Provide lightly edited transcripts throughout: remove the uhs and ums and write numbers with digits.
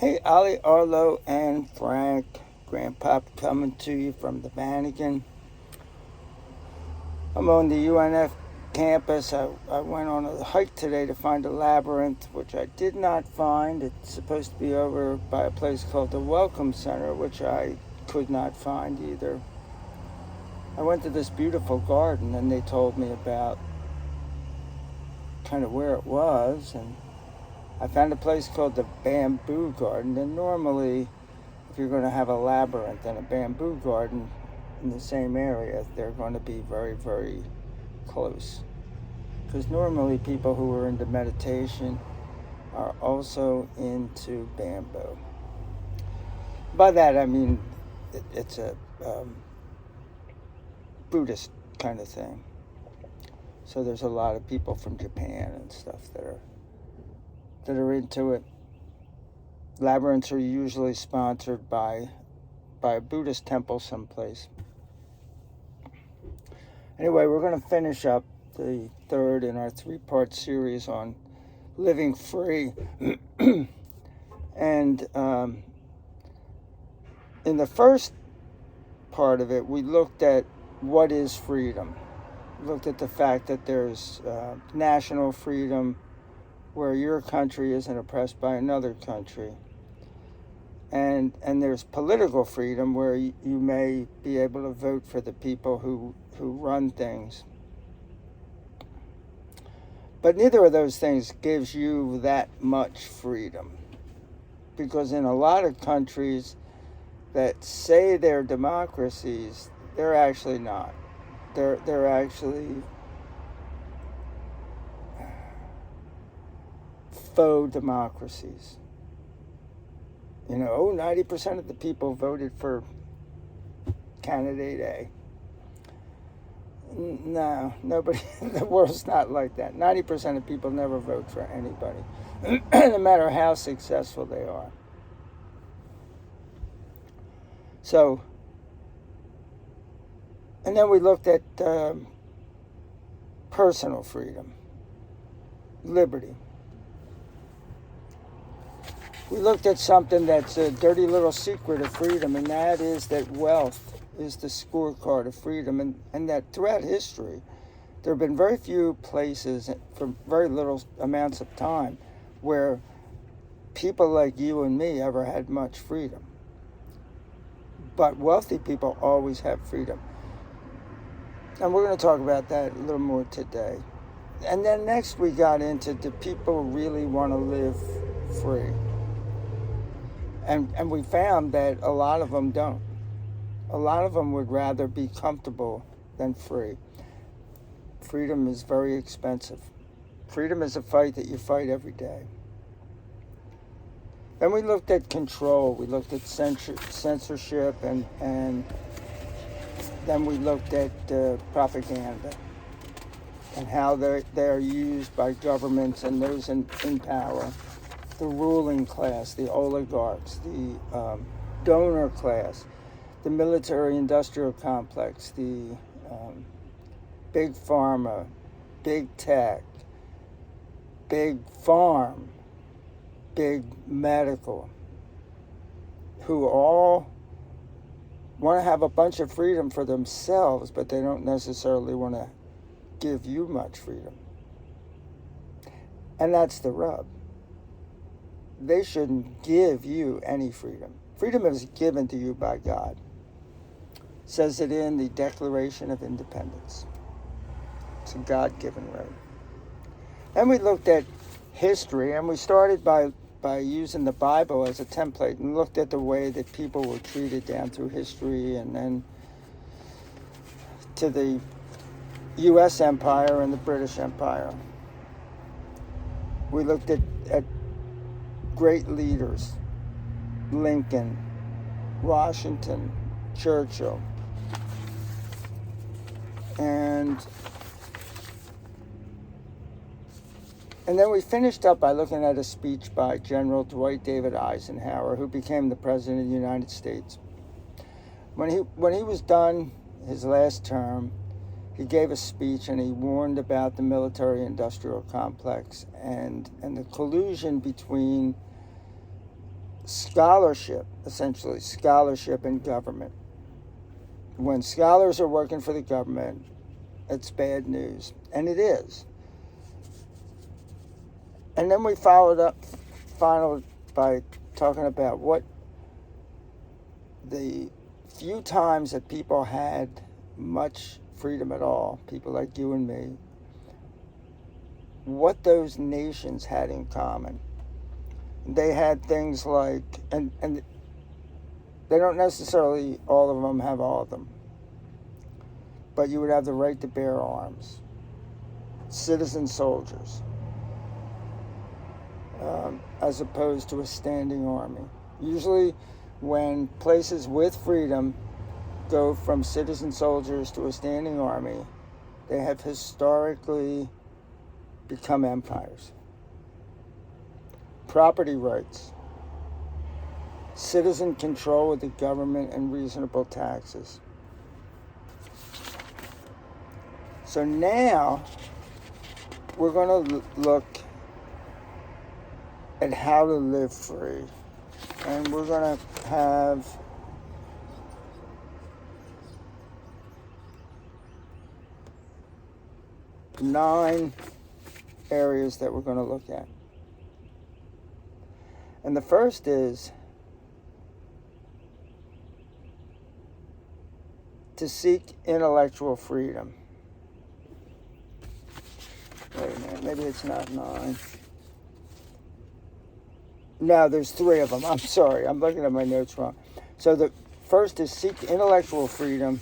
Hey, Ollie, Arlo, and Frank, Grandpop coming to you from the Vatican. I'm on the UNF campus. I went on a hike today to find a labyrinth, which I did not find. It's supposed to be over by a place called the Welcome Center, which I could not find either. I went to this beautiful garden, and they told me about kind of where it was, and I found a place called the Bamboo Garden, and normally if you're going to have a labyrinth and a bamboo garden in the same area, they're going to be very, very close. Because normally people who are into meditation are also into bamboo. By that I mean it's a Buddhist kind of thing. So there's a lot of people from Japan and stuff that are into it. Labyrinths are usually sponsored by a Buddhist temple someplace. Anyway, we're going to finish up the third in our three-part series on living free. And in the first part of it, we looked at what is freedom. We looked at the fact that there's national freedom, where your country isn't oppressed by another country. And there's political freedom, where you may be able to vote for the people who run things. But neither of those things gives you that much freedom. Because in a lot of countries that say they're democracies, they're actually not. They're actually faux democracies. 90% of the people voted for candidate A. No, nobody, the world's not like that. 90% of people never vote for anybody, no matter how successful they are. So, and then we looked at personal freedom, liberty. We looked at something that's a dirty little secret of freedom, and that is that wealth is the scorecard of freedom, and that throughout history, there have been very few places for very little amounts of time where people like you and me ever had much freedom. But wealthy people always have freedom. And we're going to talk about that a little more today. And then next we got into, do people really want to live free? And we found that a lot of them don't. A lot of them would rather be comfortable than free. Freedom is very expensive. Freedom is a fight that you fight every day. Then we looked at control. We looked at censorship, and then we looked at propaganda and how they're used by governments and those in power. The ruling class, the oligarchs, the donor class, the military-industrial complex, the big pharma, big tech, big farm, big medical, who all want to have a bunch of freedom for themselves, but they don't necessarily want to give you much freedom. And that's the rub. They shouldn't give you any freedom. Freedom is given to you by God. It says it in the Declaration of Independence. It's a God-given right. Then we looked at history, and we started by using the Bible as a template and looked at the way that people were treated down through history, and then to the U.S. Empire and the British Empire. We looked at great leaders, Lincoln, Washington, Churchill, and then we finished up by looking at a speech by General Dwight David Eisenhower, who became the President of the United States. When he was done his last term, he gave a speech and he warned about the military-industrial complex and the collusion between scholarship, essentially, scholarship in government. When scholars are working for the government, it's bad news, and it is. And then we followed by talking about what the few times that people had much freedom at all, people like you and me, what those nations had in common. They had things like, and they don't necessarily, all of them have all of them, but you would have the right to bear arms, citizen soldiers, as opposed to a standing army. Usually when places with freedom go from citizen soldiers to a standing army, they have historically become empires. Property rights, citizen control of the government, and reasonable taxes. So now we're going to look at how to live free. And we're going to have nine areas that we're going to look at. And the first is to seek intellectual freedom. Wait a minute, maybe it's not nine. No, there's three of them. I'm sorry, I'm looking at my notes wrong. So the first is seek intellectual freedom.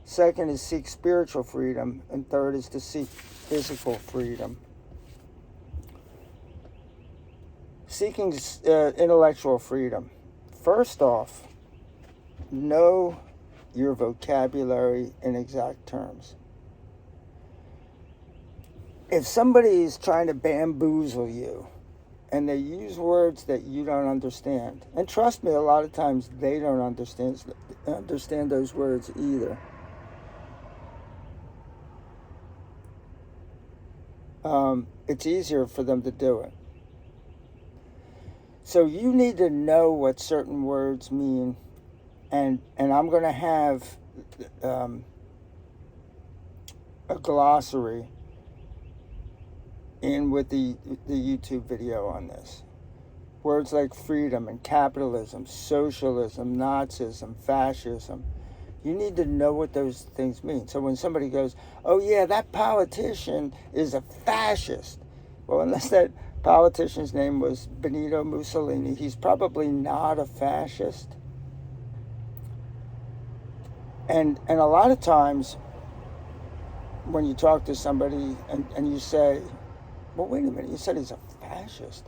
Second is seek spiritual freedom. And third is to seek physical freedom. Seeking intellectual freedom. First off, know your vocabulary in exact terms. If somebody is trying to bamboozle you and they use words that you don't understand, and trust me, a lot of times they don't understand those words either. It's easier for them to do it. So you need to know what certain words mean, and I'm going to have a glossary in with the YouTube video on this. Words like freedom and capitalism, socialism, Nazism, fascism. You need to know what those things mean. So when somebody goes, oh yeah, that politician is a fascist. Well, unless that politician's name was Benito Mussolini, he's probably not a fascist. And a lot of times when you talk to somebody and you say, well, wait a minute, you said he's a fascist.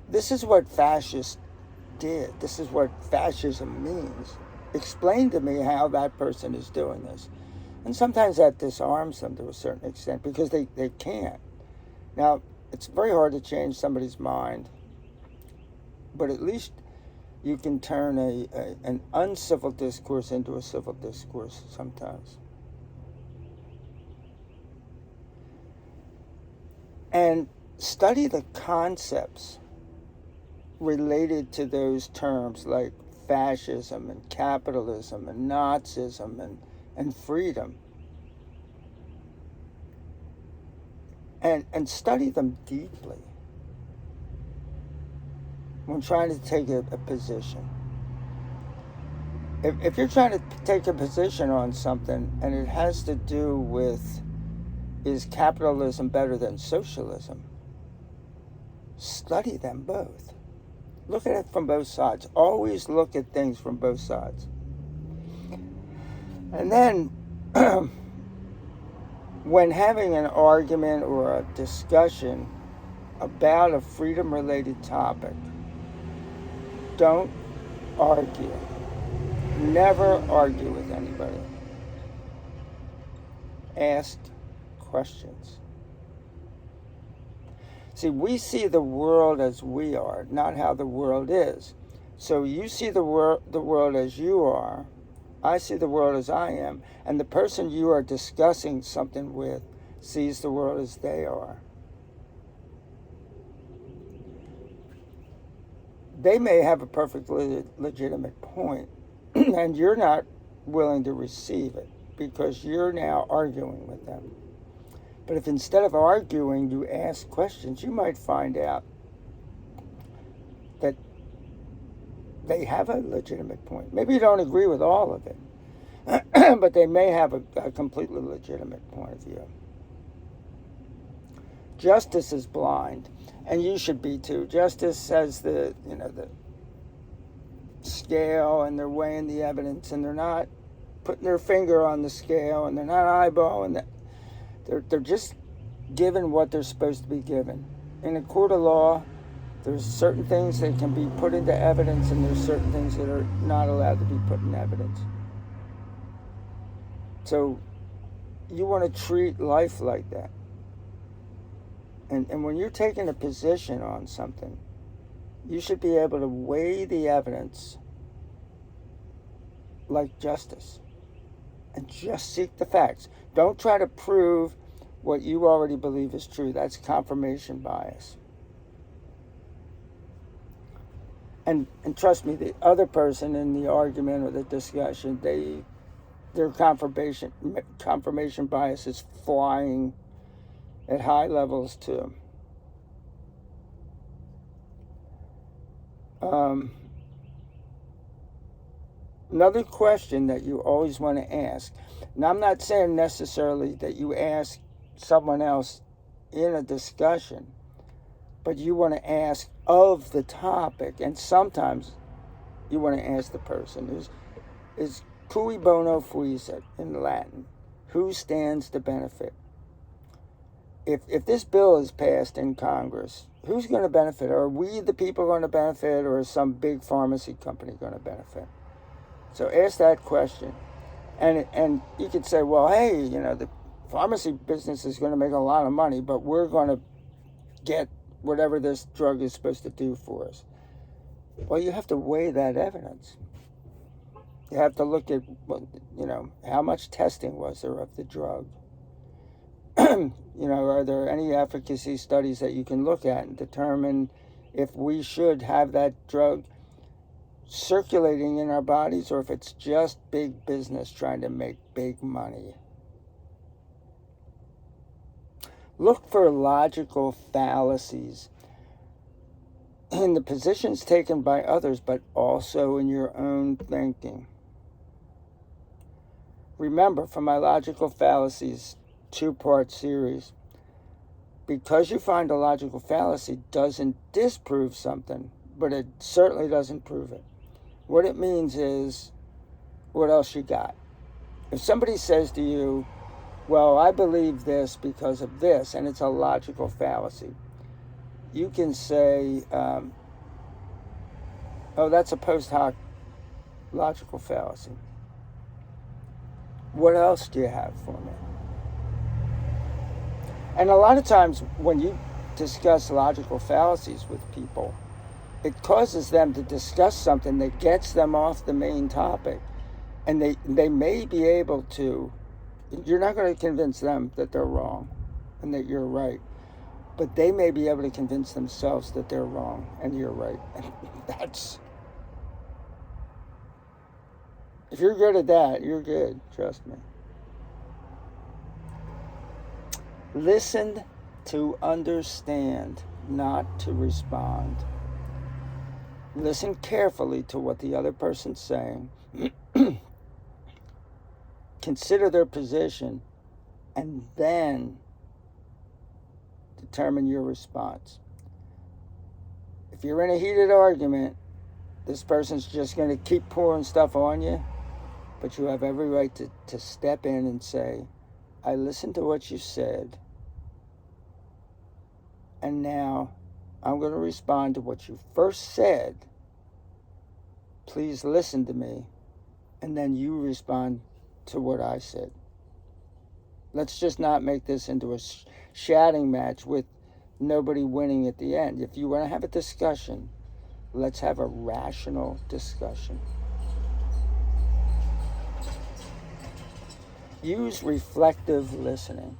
This is what fascist did. This is what fascism means. Explain to me how that person is doing this. And sometimes that disarms them to a certain extent because they can't. Now, it's very hard to change somebody's mind, but at least you can turn an uncivil discourse into a civil discourse sometimes. And study the concepts related to those terms like fascism and capitalism and Nazism and freedom. And study them deeply when trying to take a position. If you're trying to take a position on something and it has to do with, is capitalism better than socialism? Study them both. Look at it from both sides. Always look at things from both sides. And then, when having an argument or a discussion about a freedom-related topic, don't argue. Never argue with anybody. Ask questions. See, we see the world as we are, not how the world is. So you see the world as you are, I see the world as I am, and the person you are discussing something with sees the world as they are. they may have a perfectly legitimate point, and you're not willing to receive it because you're now arguing with them. But if instead of arguing, you ask questions, you might find out that they have a legitimate point. Maybe you don't agree with all of it, but they may have a completely legitimate point of view. Justice is blind, and you should be too. Justice has the scale, and they're weighing the evidence, and they're not putting their finger on the scale, and they're not eyeballing that. They're just given what they're supposed to be given. In a court of law, there's certain things that can be put into evidence, and there's certain things that are not allowed to be put in evidence. So you want to treat life like that. And when you're taking a position on something, you should be able to weigh the evidence like justice and just seek the facts. Don't try to prove what you already believe is true. That's confirmation bias. And trust me, the other person in the argument or the discussion, their confirmation bias is flying at high levels too. Another question that you always want to ask, and I'm not saying necessarily that you ask someone else in a discussion, but you want to ask of the topic, and sometimes you want to ask the person, is cui bono fuit in Latin, who stands to benefit? If this bill is passed in Congress, who's going to benefit? Are we the people going to benefit, or is some big pharmacy company going to benefit? So ask that question. And you could say, well, hey, the pharmacy business is going to make a lot of money, but we're going to get whatever this drug is supposed to do for us. Well, you have to weigh that evidence. You have to look at, how much testing was there of the drug? Are there any efficacy studies that you can look at and determine if we should have that drug circulating in our bodies, or if it's just big business trying to make big money? Look for logical fallacies in the positions taken by others, but also in your own thinking. Remember, from my logical fallacies 2-part series, because you find a logical fallacy doesn't disprove something, but it certainly doesn't prove it. What it means is, what else you got? If somebody says to you, well, I believe this because of this, and it's a logical fallacy, you can say, oh, that's a post hoc logical fallacy. What else do you have for me? And a lot of times when you discuss logical fallacies with people, it causes them to discuss something that gets them off the main topic. And they may be able to, you're not going to convince them that they're wrong and that you're right, but they may be able to convince themselves that they're wrong and you're right. If you're good at that, you're good, trust me. Listen to understand, not to respond. Listen carefully to what the other person's saying. Consider their position, and then determine your response. If you're in a heated argument, this person's just going to keep pouring stuff on you, but you have every right to step in and say, I listened to what you said, and now I'm going to respond to what you first said. Please listen to me, and then you respond to what I said. Let's just not make this into a shouting match with nobody winning at the end. If you want to have a discussion, let's have a rational discussion. Use reflective listening.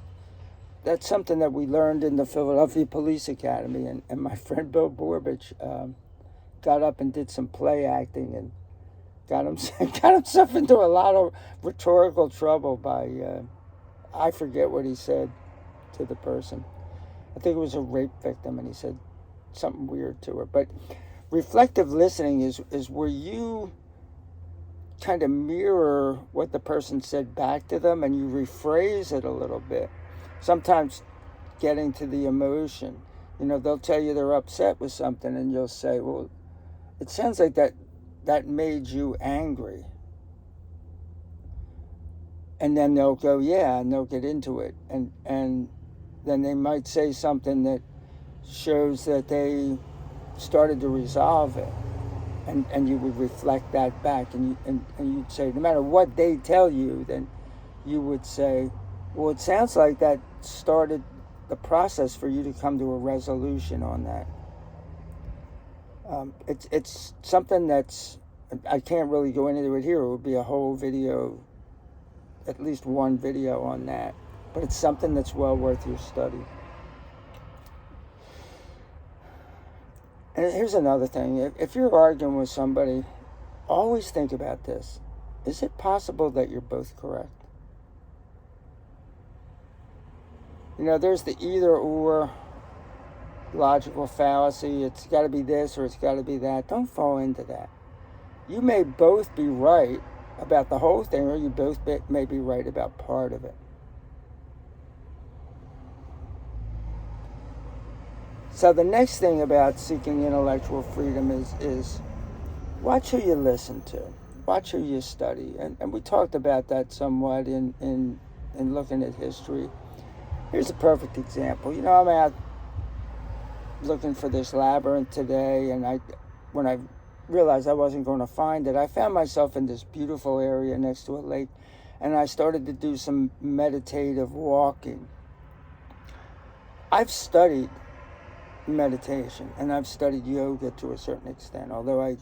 That's something that we learned in the Philadelphia Police Academy, and my friend Bill Borbich got up and did some play acting and got himself into a lot of rhetorical trouble by, I forget what he said to the person. I think it was a rape victim, and he said something weird to her. But reflective listening is where you kind of mirror what the person said back to them, and you rephrase it a little bit. Sometimes getting to the emotion. They'll tell you they're upset with something, and you'll say, well, it sounds like that made you angry. And then they'll go, yeah, and they'll get into it. And then they might say something that shows that they started to resolve it. And you would reflect that back, and you'd say, no matter what they tell you, then you would say, well, it sounds like that started the process for you to come to a resolution on that. It's something that's, I can't really go into it here. It would be a whole video, at least one video on that. But it's something that's well worth your study. And here's another thing. If you're arguing with somebody, always think about this. Is it possible that you're both correct? There's the either or logical fallacy. It's got to be this or it's got to be that. Don't fall into that. You may both be right about the whole thing, or you both may be right about part of it. So the next thing about seeking intellectual freedom is watch who you listen to. Watch who you study. And we talked about that somewhat in looking at history. Here's a perfect example. I'm out looking for this labyrinth today, and when I realized I wasn't going to find it, I found myself in this beautiful area next to a lake, and I started to do some meditative walking. I've studied meditation, and I've studied yoga to a certain extent, although I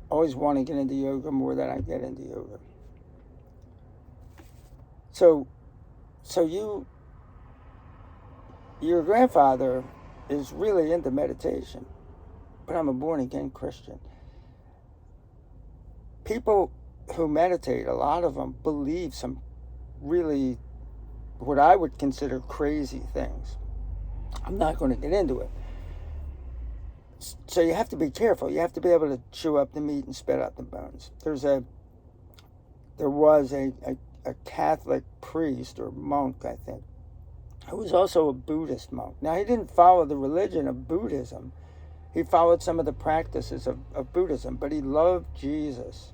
always want to get into yoga more than I get into yoga. So your grandfather is really into meditation, but I'm a born-again Christian. People who meditate, a lot of them believe some really, what I would consider crazy things. I'm not going to get into it. So you have to be careful. You have to be able to chew up the meat and spit out the bones. There was a Catholic priest or monk, I think, who was also a Buddhist monk. Now, he didn't follow the religion of Buddhism. He followed some of the practices of Buddhism, but he loved Jesus.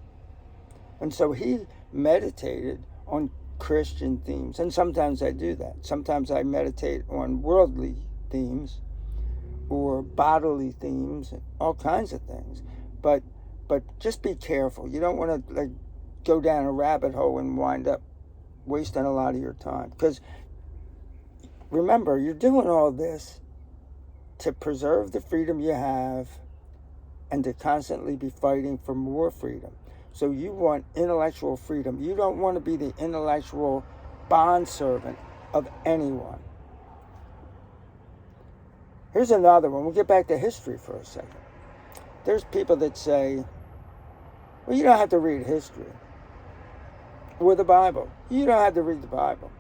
And so he meditated on Christian themes. And sometimes I do that. Sometimes I meditate on worldly themes or bodily themes, all kinds of things. But just be careful. You don't want to go down a rabbit hole and wind up wasting a lot of your time. Because remember, you're doing all this to preserve the freedom you have and to constantly be fighting for more freedom. So you want intellectual freedom. You don't want to be the intellectual bondservant of anyone. Here's another one. We'll get back to history for a second. There's people that say, well, you don't have to read history or the Bible. You don't have to read the Bible.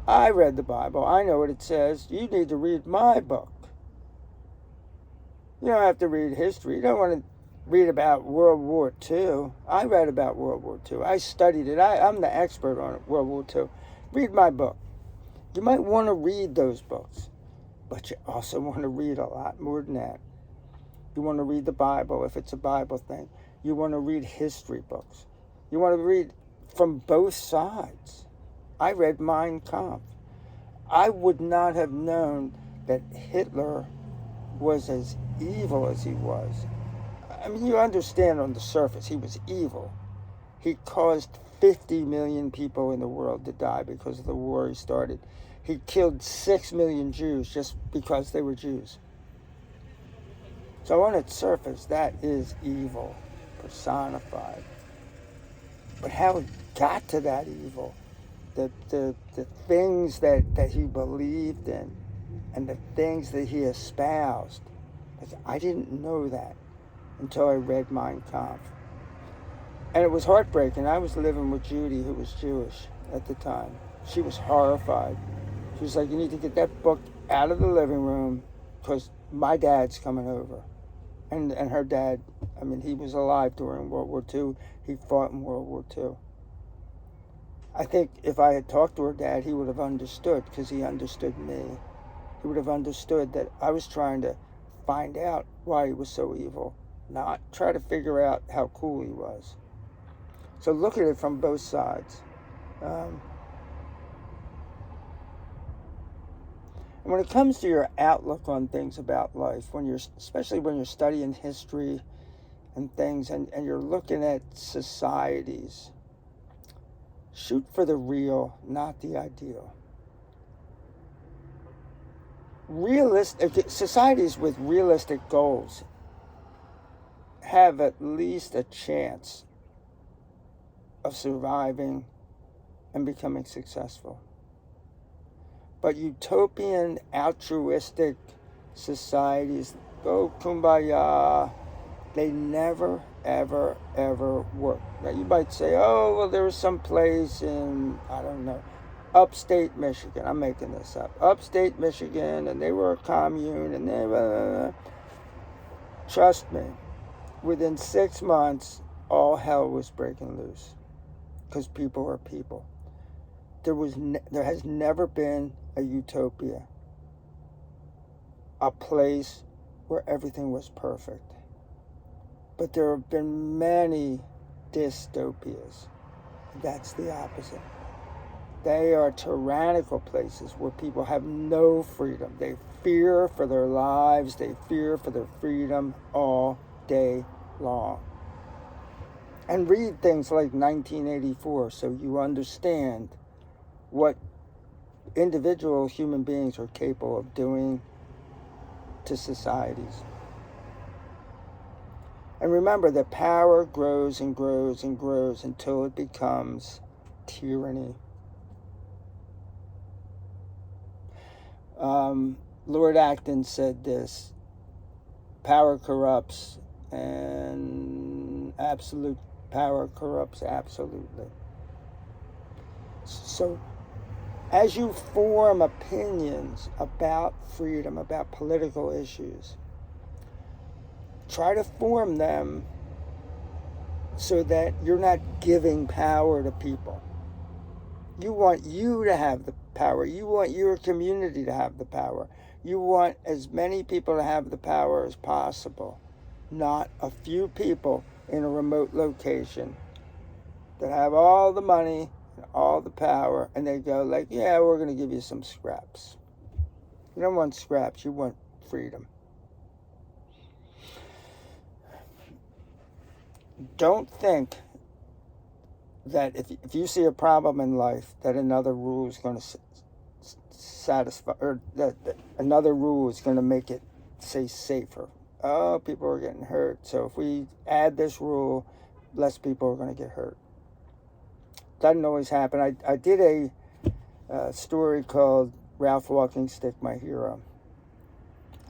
I read the Bible. I know what it says. You need to read my book. You don't have to read history. You don't want to read about World War II. I read about World War II. I studied it. I'm the expert on it, World War II. Read my book. You might want to read those books, but you also want to read a lot more than that. You want to read the Bible if it's a Bible thing. You want to read history books. You want to read from both sides. I read Mein Kampf. I would not have known that Hitler was as evil as he was. I mean, you understand on the surface, he was evil. He caused 50 million people in the world to die because of the war he started. He killed 6 million Jews just because they were Jews. So on its surface, that is evil personified. But how it got to that evil, the things that he believed in, and the things that he espoused, Like, I didn't know that until I read Mein Kampf. And it was heartbreaking. I was living with Judy, who was Jewish at the time. She was horrified. She was like, you need to get that book out of the living room because my dad's coming over. And her dad, I mean, he was alive during World War II. He fought in World War II. I think if I had talked to her dad, he would have understood, because he understood me. He would have understood that I was trying to find out why he was so evil, not try to figure out how cool he was. So look at it from both sides. And when it comes to your outlook on things about life, especially when you're studying history and things, and you're looking at societies, shoot for the real, not the ideal. Societies with realistic goals have at least a chance of surviving and becoming successful. But utopian, altruistic societies, go kumbaya, they never, ever, ever work. Now you might say, oh, well, there was some place in, I don't know, upstate Michigan. I'm making this up. Upstate Michigan, and they were a commune, and they, trust me, within 6 months, all hell was breaking loose. Because people are people. There has never been a utopia, a place where everything was perfect. But there have been many dystopias. That's the opposite. They are tyrannical places where people have no freedom. They fear for their lives. They fear for their freedom all day long. And read things like 1984 so you understand what individual human beings are capable of doing to societies. And remember that power grows and grows and grows until it becomes tyranny. Lord Acton said this: power corrupts, and absolute power corrupts absolutely. So as you form opinions about freedom, about political issues, try to form them so that you're not giving power to people. You want you to have the power. You want your community to have the power. You want as many people to have the power as possible, not a few people in a remote location that have all the money and all the power, and they go like, yeah, we're going to give you some scraps. You don't want scraps, you want freedom. Don't think that if you see a problem in life, that another rule is going to satisfy, or that another rule is going to make it, say, safer. Oh, people are getting hurt, so if we add this rule, less people are going to get hurt. Doesn't always happen. I did a story called Ralph Walking Stick, My Hero.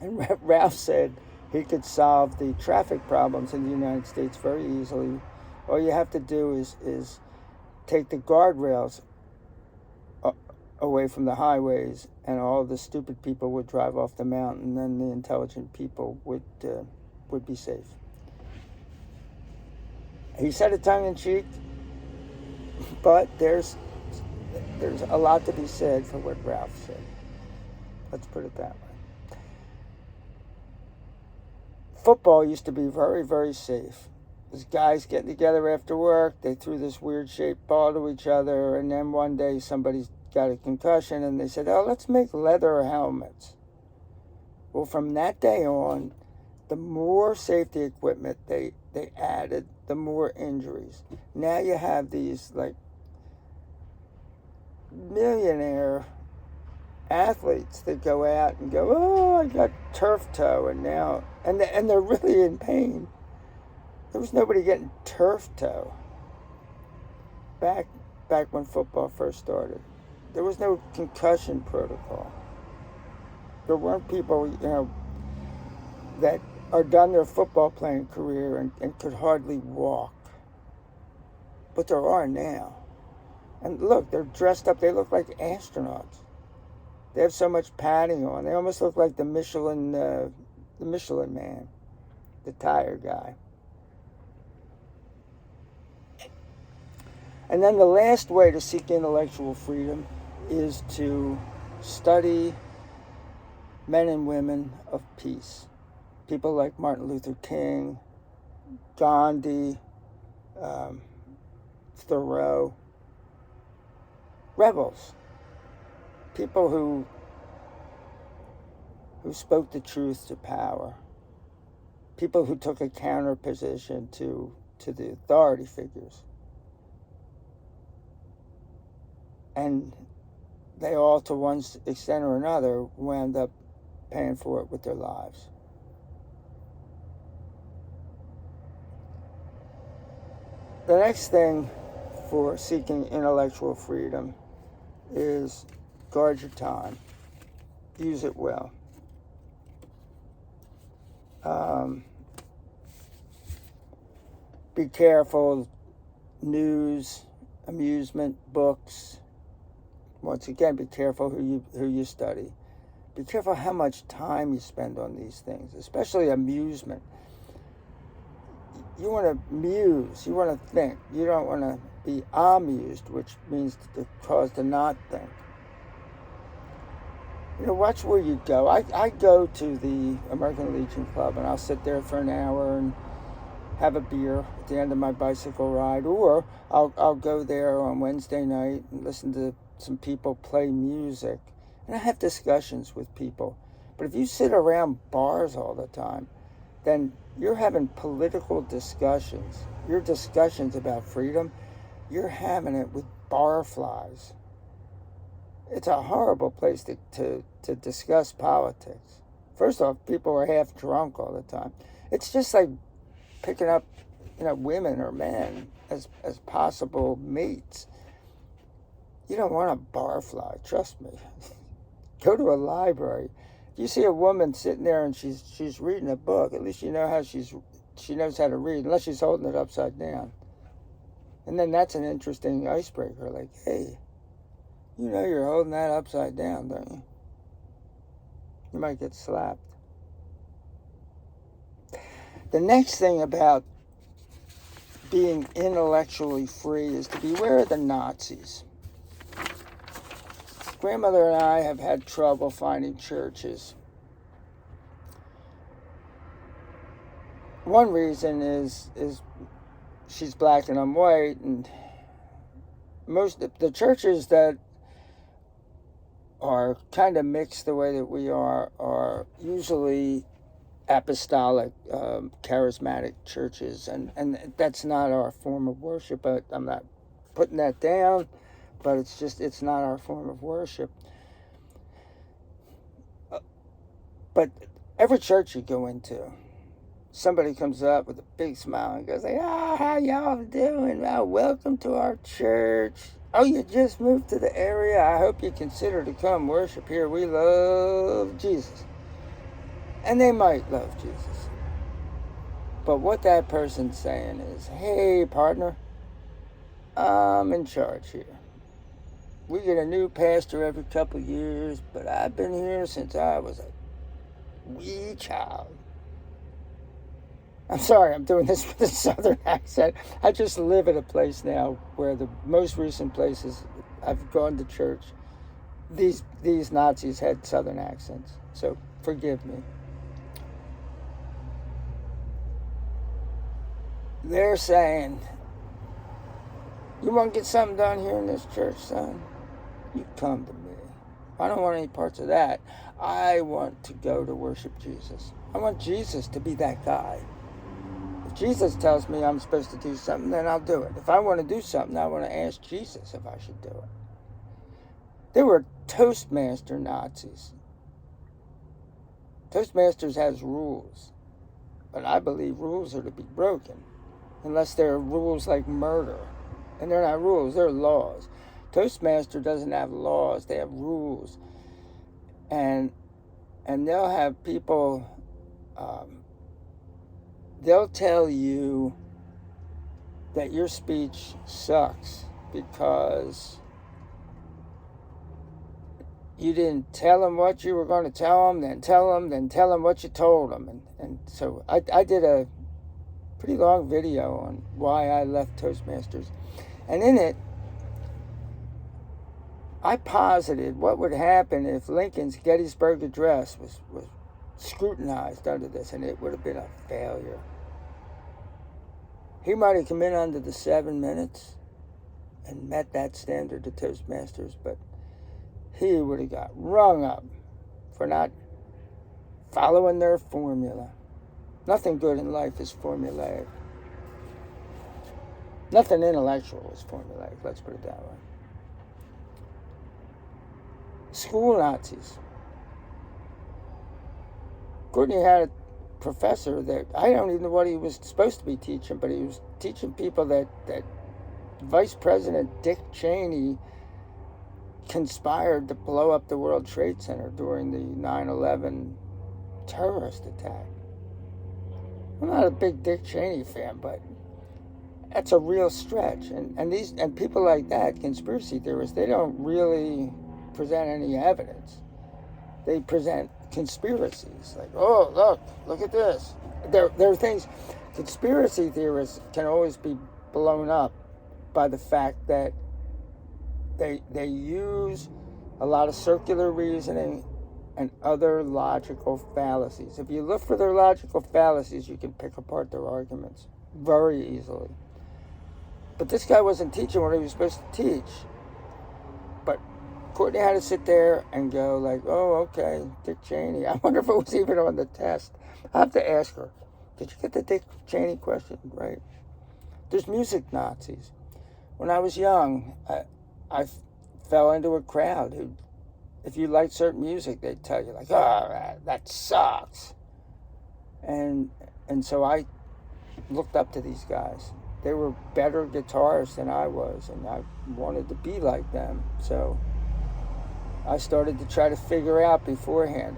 And Ralph said he could solve the traffic problems in the United States very easily. All you have to do is take the guardrails away from the highways, and all the stupid people would drive off the mountain, and then the intelligent people would be safe. He said it tongue-in-cheek, but there's a lot to be said for what Ralph said. Let's put it that way. Football used to be very, very safe. These guys getting together after work, they threw this weird-shaped ball to each other, and then one day somebody got a concussion, and they said, oh, let's make leather helmets. Well, from that day on, the more safety equipment they added, the more injuries. Now you have these, like, millionaire athletes that go out and go, oh, I got turf toe, and they're really in pain. There was nobody getting turf toe back when football first started. There was no concussion protocol. There weren't people, that are done their football playing career and could hardly walk. But there are now. And look, they're dressed up. They look like astronauts. They have so much padding on. They almost look like the Michelin Man, the tire guy. And then the last way to seek intellectual freedom is to study men and women of peace. People like Martin Luther King, Gandhi, Thoreau, rebels, people who spoke the truth to power, people who took a counter position to the authority figures. And they all, to one extent or another, wound up paying for it with their lives. The next thing for seeking intellectual freedom is guard your time. Use it well. Be careful. News, amusement, books. Once again, be careful who you study. Be careful how much time you spend on these things, especially amusement. You want to muse, you want to think. You don't want to be amused, which means to cause to not think. Watch where you go. I go to the American Legion Club, and I'll sit there for an hour and have a beer at the end of my bicycle ride, or I'll go there on Wednesday night and listen to some people play music, and I have discussions with people. But if you sit around bars all the time, then you're having political discussions. Your discussions about freedom, you're having it with barflies. It's a horrible place to discuss politics. First off, people are half drunk all the time. It's just like picking up, women or men as possible mates. You don't want a barfly, trust me. Go to a library. If you see a woman sitting there and she's reading a book, at least you know how she knows how to read, unless she's holding it upside down. And then that's an interesting icebreaker. Like, hey, you're holding that upside down, don't you? You might get slapped. The next thing about being intellectually free is to beware of the Nazis. Grandmother and I have had trouble finding churches. One reason is she's black and I'm white, and most of the churches that are kind of mixed the way that we are usually apostolic, charismatic churches, and that's not our form of worship. But I'm not putting that down, but it's not our form of worship. But every church you go into, somebody comes up with a big smile and goes like, how y'all doing? Welcome to our church. Oh, you just moved to the area? I hope you consider to come worship here. We love Jesus. And they might love Jesus. But what that person's saying is, hey, partner, I'm in charge here. We get a new pastor every couple of years, but I've been here since I was a wee child. I'm sorry, I'm doing this with a southern accent. I just live at a place now where the most recent places I've gone to church, these Nazis had southern accents. So forgive me. They're saying, you want to get something done here in this church, son? You come to me. I don't want any parts of that. I want to go to worship Jesus. I want Jesus to be that guy. If Jesus tells me I'm supposed to do something, then I'll do it. If I want to do something, I want to ask Jesus if I should do it. They were Toastmaster Nazis. Toastmasters has rules, but I believe rules are to be broken, unless they're rules like murder. And they're not rules, they're laws. Toastmaster doesn't have laws, they have rules. And they'll have people they'll tell you that your speech sucks because you didn't tell them what you were going to tell them, then tell them what you told them. And so I did a pretty long video on why I left Toastmasters. And in it, I posited what would happen if Lincoln's Gettysburg Address was scrutinized under this, and it would have been a failure. He might have come in under the 7 minutes and met that standard of Toastmasters, but he would have got rung up for not following their formula. Nothing good in life is formulaic. Nothing intellectual is formulaic, let's put it that way. School Nazis. Courtney had a professor that I don't even know what he was supposed to be teaching, but he was teaching people that Vice President Dick Cheney conspired to blow up the World Trade Center during the 9/11 terrorist attack. I'm not a big Dick Cheney fan, but that's a real stretch. And people like that, conspiracy theorists, they don't really present any evidence. They present conspiracies, like, oh, look at this. There are things. Conspiracy theorists can always be blown up by the fact that they use a lot of circular reasoning and other logical fallacies. If you look for their logical fallacies, you can pick apart their arguments very easily. But this guy wasn't teaching what he was supposed to teach. But Courtney had to sit there and go like, oh, okay, Dick Cheney. I wonder if it was even on the test. I have to ask her, did you get the Dick Cheney question right? There's music Nazis. When I was young, I fell into a crowd who, if you liked certain music, they'd tell you like, oh, that sucks. And so I looked up to these guys. They were better guitarists than I was, and I wanted to be like them. So I started to try to figure out beforehand,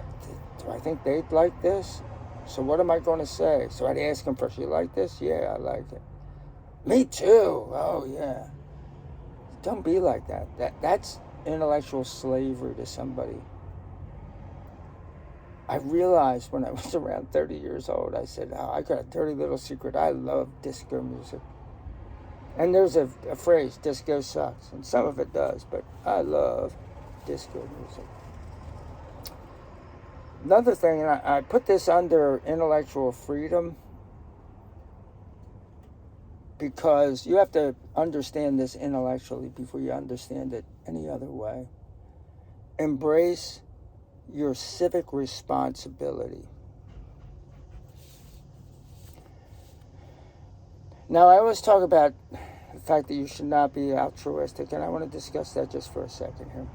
do I think they'd like this? So what am I going to say? So I'd ask them first, you like this? Yeah, I like it. Me too. Oh, yeah. Don't be like that. That's intellectual slavery to somebody. I realized when I was around 30 years old, I said, oh, I got a dirty little secret. I love disco music. And there's a phrase, disco sucks. And some of it does, but I love disco music. Another thing, and I put this under intellectual freedom, because you have to understand this intellectually before you understand it any other way. Embrace your civic responsibility. Now, I always talk about the fact that you should not be altruistic, and I want to discuss that just for a second here.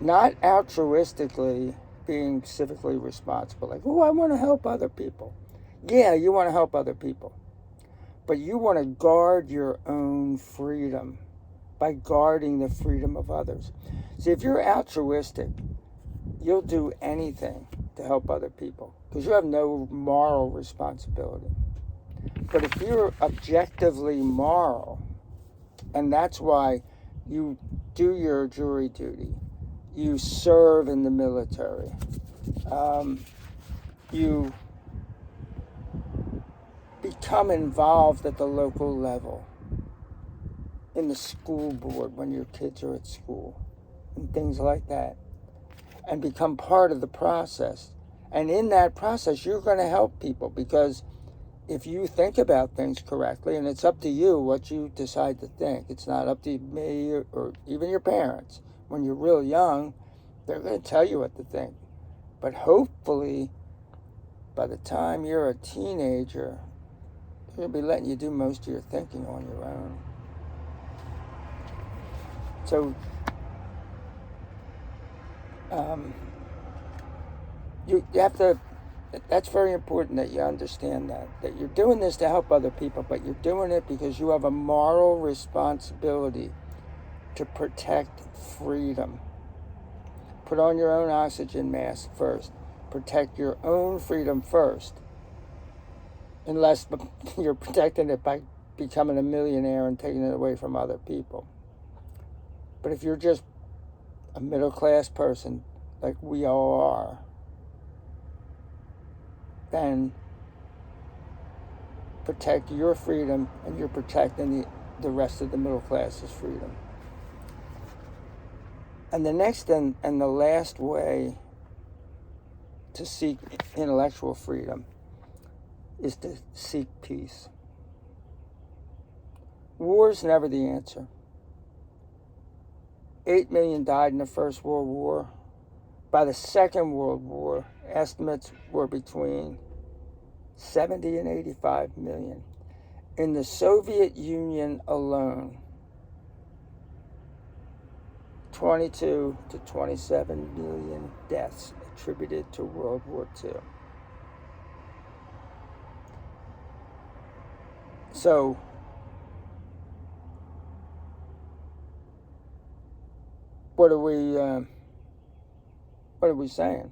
Not altruistically being civically responsible, like, oh, I want to help other people. Yeah, you want to help other people. But you want to guard your own freedom by guarding the freedom of others. See, if you're altruistic, you'll do anything to help other people because you have no moral responsibility. But if you're objectively moral, and that's why you do your jury duty, you serve in the military, you become involved at the local level, in the school board when your kids are at school, and things like that, and become part of the process. And in that process, you're going to help people, because if you think about things correctly, and it's up to you what you decide to think, it's not up to me or even your parents. When you're real young, they're going to tell you what to think. But hopefully, by the time you're a teenager, they're going to be letting you do most of your thinking on your own. So, you have to, that's very important that you understand that you're doing this to help other people, but you're doing it because you have a moral responsibility to protect freedom. Put on your own oxygen mask first. protect your own freedom first, unless you're protecting it by becoming a millionaire and taking it away from other people. But if you're just a middle-class person, like we all are, then protect your freedom, and you're protecting the rest of the middle class's freedom. And the next and the last way to seek intellectual freedom is to seek peace. War is never the answer. 8 million died in the First World War. By the Second World War, estimates were between 70 and 85 million. In the Soviet Union alone, 22 to 27 million deaths attributed to World War II. So, what are we saying?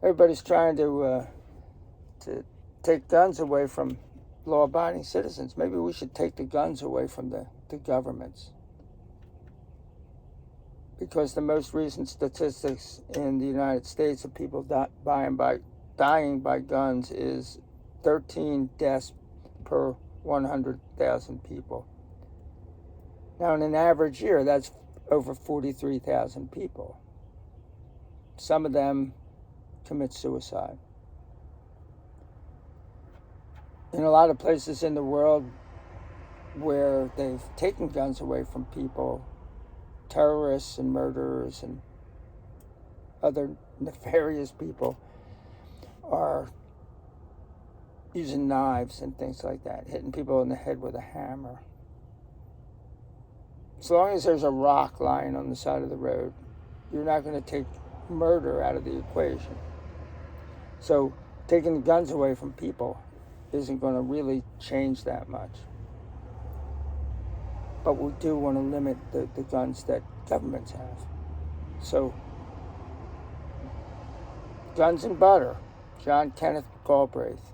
Everybody's trying to take guns away from law-abiding citizens. Maybe we should take the guns away from the governments. Because the most recent statistics in the United States of people dying by guns is 13 deaths per 100,000 people. Now, in an average year, that's over 43,000 people. Some of them commit suicide. In a lot of places in the world where they've taken guns away from people, terrorists and murderers and other nefarious people are using knives and things like that, hitting people in the head with a hammer. As long as there's a rock lying on the side of the road, you're not going to take murder out of the equation. So taking the guns away from people isn't going to really change that much. But we do want to limit the guns that governments have. So, guns and butter. John Kenneth Galbraith.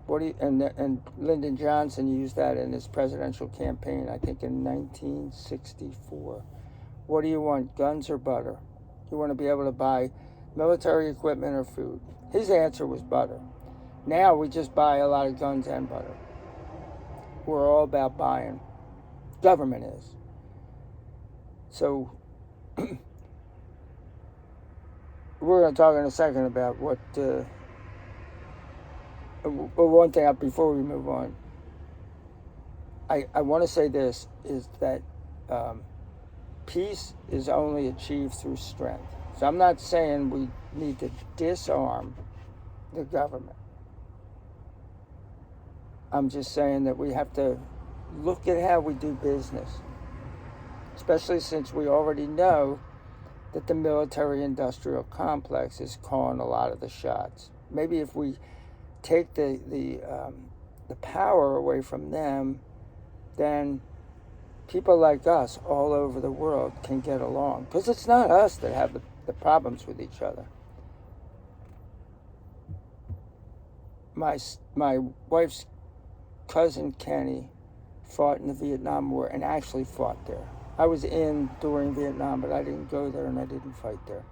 And Lyndon Johnson used that in his presidential campaign, I think in 1964. What do you want, guns or butter? You want to be able to buy military equipment or food? His answer was butter. Now we just buy a lot of guns and butter. We're all about buying. Government is. So, we're going to talk in a second about what... one thing before we move on, I want to say this, is that peace is only achieved through strength. So I'm not saying we need to disarm the government. I'm just saying that we have to look at how we do business, especially since we already know that the military-industrial complex is calling a lot of the shots. Maybe if we take the power away from them, then people like us all over the world can get along. Because it's not us that have the problems with each other. My wife's cousin Kenny fought in the Vietnam War and actually fought there. I was in during Vietnam, but I didn't go there and I didn't fight there.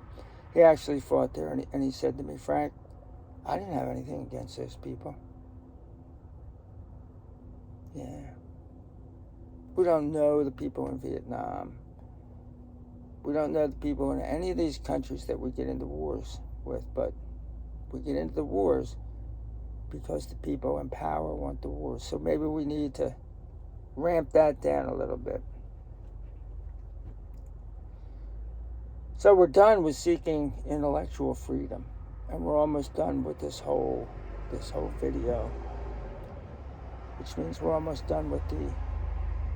He actually fought there, and he said to me, Frank, I didn't have anything against those people. Yeah. We don't know the people in Vietnam. We don't know the people in any of these countries that we get into wars with, but we get into the wars because the people in power want the wars. So maybe we need to ramp that down a little bit. So we're done with seeking intellectual freedom. And we're almost done with this whole video, which means we're almost done with the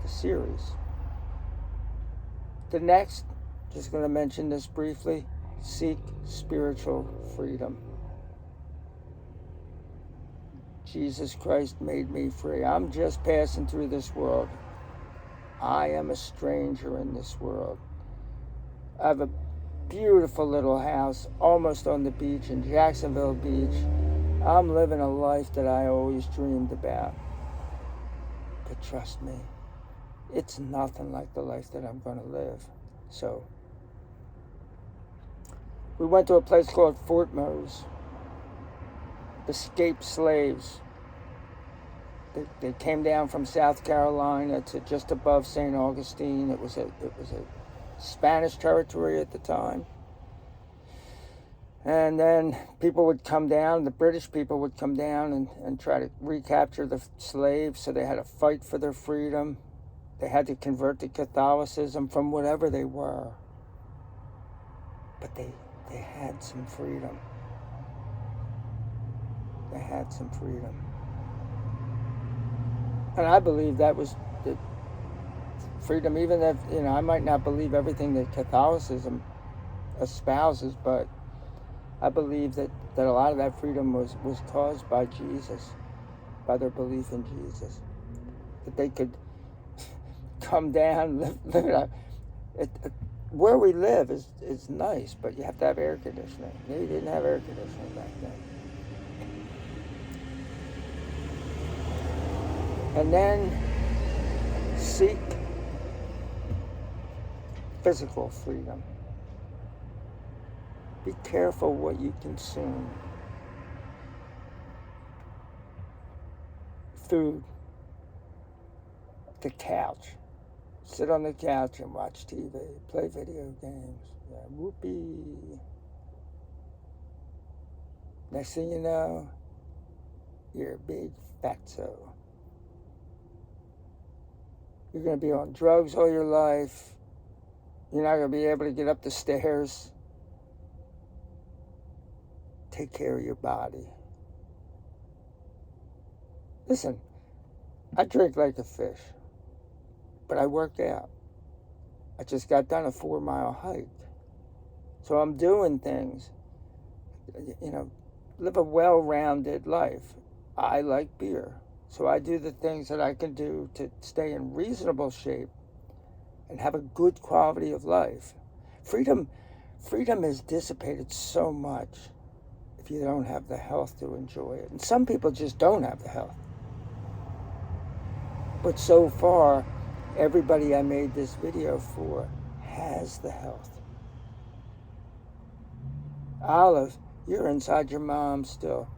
series. The next, just going to mention this briefly, seek spiritual freedom. Jesus Christ made me free. I'm just passing through this world. I am a stranger in this world. I have a beautiful little house almost on the beach in Jacksonville Beach. I'm living a life that I always dreamed about. But trust me, it's nothing like the life that I'm going to live. So we went to a place called Fort Mose. Escaped slaves. They came down from South Carolina to just above St. Augustine. It was a Spanish territory at the time. And then people would come down, the British people would come down and try to recapture the slaves, so they had to fight for their freedom. They had to convert to Catholicism from whatever they were. But they had some freedom. They had some freedom. And I believe that was the freedom, even if, I might not believe everything that Catholicism espouses, but I believe that a lot of that freedom was caused by Jesus, by their belief in Jesus. That they could come down, live where we live is nice, but you have to have air conditioning. They didn't have air conditioning back then. And then seek physical freedom. Be careful what you consume. Food. The couch. Sit on the couch and watch TV. Play video games. Yeah, whoopee. Next thing you know, you're a big fatso. You're going to be on drugs all your life. You're not going to be able to get up the stairs. Take care of your body. Listen, I drink like a fish, but I work out. I just got done a 4-mile hike. So I'm doing things, live a well-rounded life. I like beer. So I do the things that I can do to stay in reasonable shape and have a good quality of life. Freedom is dissipated so much if you don't have the health to enjoy it. And some people just don't have the health. But so far, everybody I made this video for has the health. Olive, you're inside your mom still.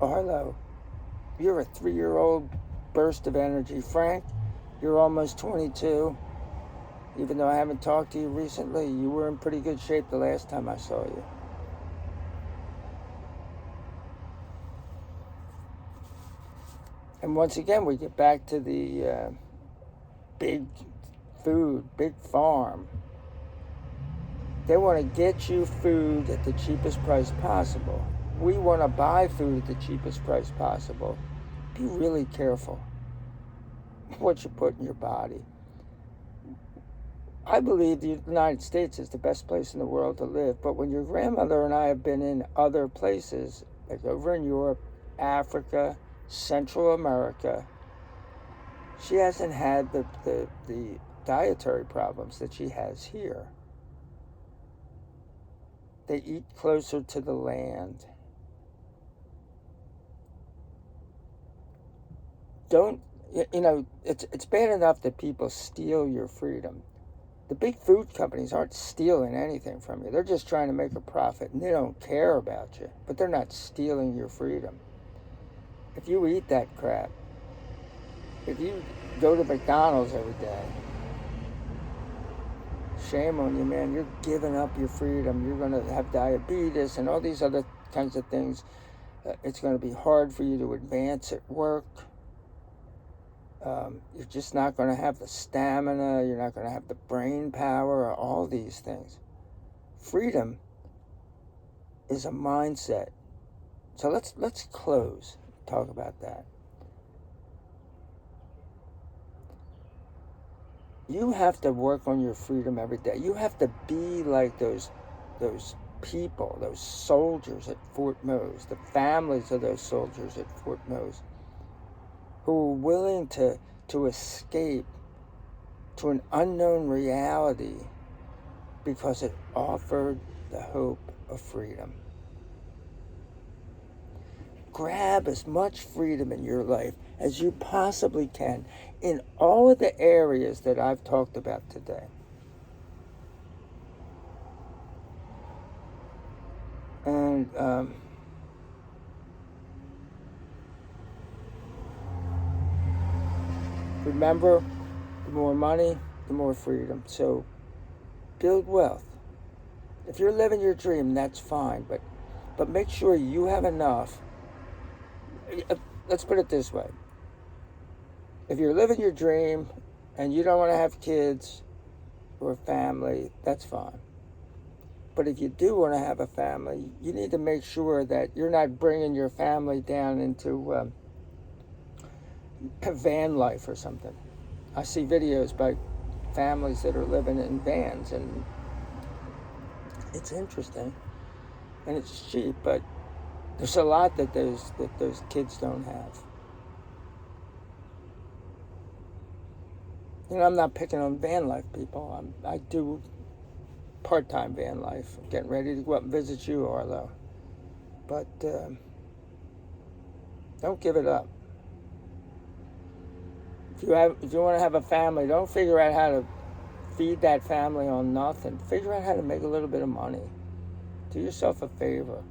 Arlo, you're a 3-year-old burst of energy. Frank, you're almost 22. Even though I haven't talked to you recently, you were in pretty good shape the last time I saw you. And once again, we get back to the big food, big farm. They want to get you food at the cheapest price possible. We want to buy food at the cheapest price possible. Be really careful what you put in your body. I believe the United States is the best place in the world to live, but when your grandmother and I have been in other places, like over in Europe, Africa, Central America, she hasn't had the dietary problems that she has here. They eat closer to the land. It's bad enough that people steal your freedom. The big food companies aren't stealing anything from you. They're just trying to make a profit, and they don't care about you. But they're not stealing your freedom. If you eat that crap, if you go to McDonald's every day, shame on you, man. You're giving up your freedom. You're going to have diabetes and all these other kinds of things. It's going to be hard for you to advance at work. You're just not going to have the stamina. You're not going to have the brain power, all these things. Freedom is a mindset. So let's close. Talk about that. You have to work on your freedom every day. You have to be like those people, those soldiers at Fort Mose, the families of those soldiers at Fort Mose, who are willing to escape to an unknown reality because it offered the hope of freedom. Grab as much freedom in your life as you possibly can in all of the areas that I've talked about today. And remember, the more money, the more freedom. So build wealth. If you're living your dream, that's fine, but make sure you have enough. Let's put it this way. If you're living your dream and you don't want to have kids or a family, that's fine. But if you do want to have a family, you need to make sure that you're not bringing your family down into van life or something. I see videos by families that are living in vans, and it's interesting and it's cheap, but there's a lot that those kids don't have. You know, I'm not picking on van life people. I do part-time van life. I'm getting ready to go up and visit you, Arlo. But don't give it up. If you want to have a family, don't figure out how to feed that family on nothing. Figure out how to make a little bit of money. Do yourself a favor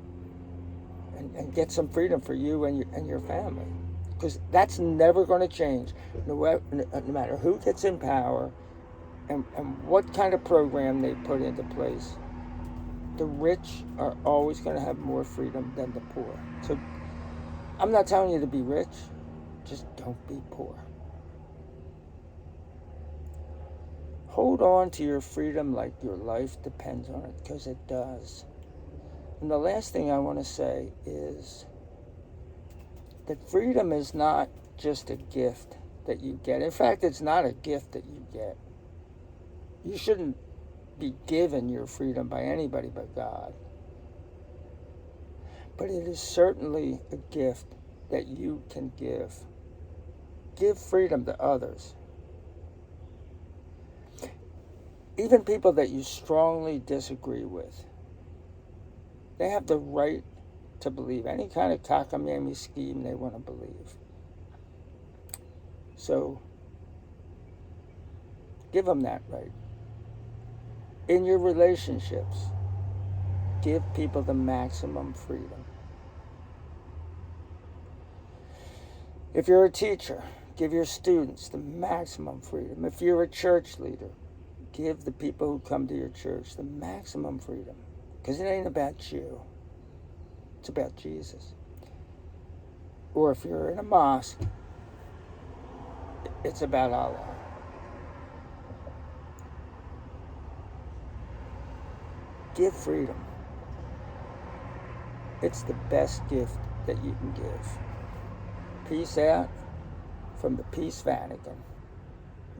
and get some freedom for you and your family. Because that's never going to change, no matter who gets in power and what kind of program they put into place. The rich are always going to have more freedom than the poor. So I'm not telling you to be rich, just don't be poor. Hold on to your freedom like your life depends on it, because it does. And the last thing I want to say is that freedom is not just a gift that you get. In fact, it's not a gift that you get. You shouldn't be given your freedom by anybody but God. But it is certainly a gift that you can give. Give freedom to others. Even people that you strongly disagree with. They have the right to believe any kind of cockamamie scheme they want to believe. So, give them that right. In your relationships, give people the maximum freedom. If you're a teacher, give your students the maximum freedom. If you're a church leader, give the people who come to your church the maximum freedom. Because it ain't about you. It's about Jesus. Or if you're in a mosque, it's about Allah. Give freedom. It's the best gift that you can give. Peace out from the Peace Vatican.